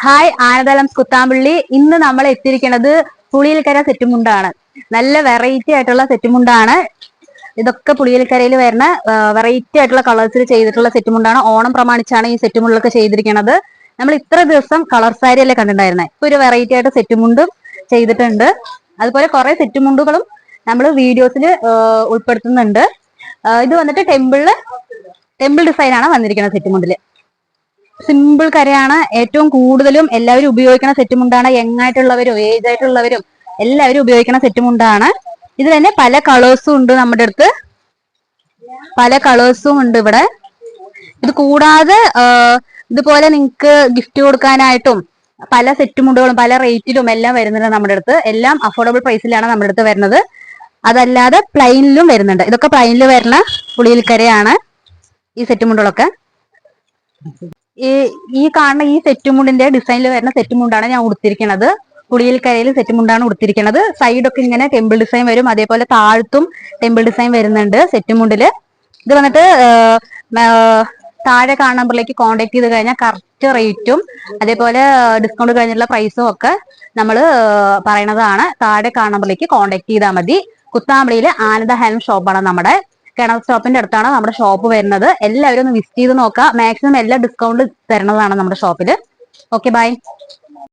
Hi ആനന്ദലം Kuthampully. ഇന്ന് നമ്മൾ എത്തിയിരിക്കുന്നത് പുളിയിൽക്കര സെറ്റുമുണ്ടാണ്. നല്ല വെറൈറ്റി ആയിട്ടുള്ള സെറ്റുമുണ്ടാണ്. ഇതൊക്കെ പുളിയിൽക്കരയിൽ വരുന്ന വെറൈറ്റി ആയിട്ടുള്ള കളേഴ്സിൽ ചെയ്തിട്ടുള്ള സെറ്റുമുണ്ടാണ്. ഓണം പ്രമാണിച്ചാണ് ഈ സെറ്റുമുണ്ടൊക്കെ ചെയ്തിരിക്കുന്നത്. നമ്മൾ ഇത്ര ദിവസം കളർ സാരി അല്ലേ കണ്ടിട്ടുണ്ടായിരുന്നത്. ഇപ്പൊ ഒരു വെറൈറ്റി ആയിട്ട് സെറ്റുമുണ്ടും ചെയ്തിട്ടുണ്ട്. അതുപോലെ കുറെ സെറ്റുമുണ്ടുകളും നമ്മൾ വീഡിയോസിൽ ഉൾപ്പെടുത്തുന്നുണ്ട്. ഇത് വന്നിട്ട് ടെമ്പിൾ ഡിസൈൻ ആണ് വന്നിരിക്കുന്നത്. സെറ്റുമുണ്ടില് സിമ്പിൾ കരയാണ് ഏറ്റവും കൂടുതലും എല്ലാവരും ഉപയോഗിക്കുന്ന സെറ്റുമുണ്ടാണ്. യങ് ആയിട്ടുള്ളവരും ഏജ് ആയിട്ടുള്ളവരും എല്ലാവരും ഉപയോഗിക്കുന്ന സെറ്റുമുണ്ടാണ്. ഇത് തന്നെ പല കളേഴ്സും ഉണ്ട് നമ്മുടെ അടുത്ത്. ഇവിടെ. ഇത് കൂടാതെ ഇതുപോലെ നിങ്ങൾക്ക് ഗിഫ്റ്റ് കൊടുക്കാനായിട്ടും പല സെറ്റുമുണ്ടുകളും പല റേറ്റിലും എല്ലാം വരുന്നുണ്ട് നമ്മുടെ അടുത്ത്. എല്ലാം അഫോർഡബിൾ പ്രൈസിലാണ് നമ്മുടെ അടുത്ത് വരുന്നത്. അതല്ലാതെ പ്ലെയിനിലും വരുന്നുണ്ട്. ഇതൊക്കെ പ്ലെയിനിൽ വരുന്ന പുളിയിൽക്കരയാണ് ഈ സെറ്റുമുണ്ടുകളൊക്കെ. ഈ കാണുന്ന ഈ സെറ്റുമുണ്ടിന്റെ ഡിസൈനിൽ വരുന്ന സെറ്റുമുണ്ടാണ് ഞാൻ ഉടുത്തിരിക്കുന്നത്. പുളിയിൽക്കരയിൽ സെറ്റുമുണ്ടാണ് ഉടുത്തിരിക്കുന്നത്. സൈഡൊക്കെ ഇങ്ങനെ ടെമ്പിൾ ഡിസൈൻ വരും. അതേപോലെ താഴത്തും ടെമ്പിൾ ഡിസൈൻ വരുന്നുണ്ട് സെറ്റുമുണ്ടില്. ഇത് വന്നിട്ട് താഴെ കാണുന്ന നമ്പറിലേക്ക് കോൺടാക്ട് ചെയ്ത് കഴിഞ്ഞാൽ കറക്റ്റ് റേറ്റും അതേപോലെ ഡിസ്കൗണ്ട് കഴിഞ്ഞിട്ടുള്ള പ്രൈസും ഒക്കെ നമ്മൾ പറയണതാണ്. താഴെ കാണുന്ന നമ്പറിലേക്ക് കോൺടാക്ട് ചെയ്താൽ മതി. കുത്താമ്പളിയിലെ ആനന്ദ ഹാൻഡ് ഷോപ്പാണ് നമ്മുടെ. കിണർ സ്റ്റോപ്പിന്റെ അടുത്താണ് നമ്മുടെ ഷോപ്പ് വരുന്നത്. എല്ലാവരും ഒന്ന് വിസിറ്റ് ചെയ്ത് നോക്കുക. മാക്സിമം എല്ലാ ഡിസ്കൗണ്ട് തരുന്നതാണ് നമ്മുടെ ഷോപ്പിൽ. Okay, by.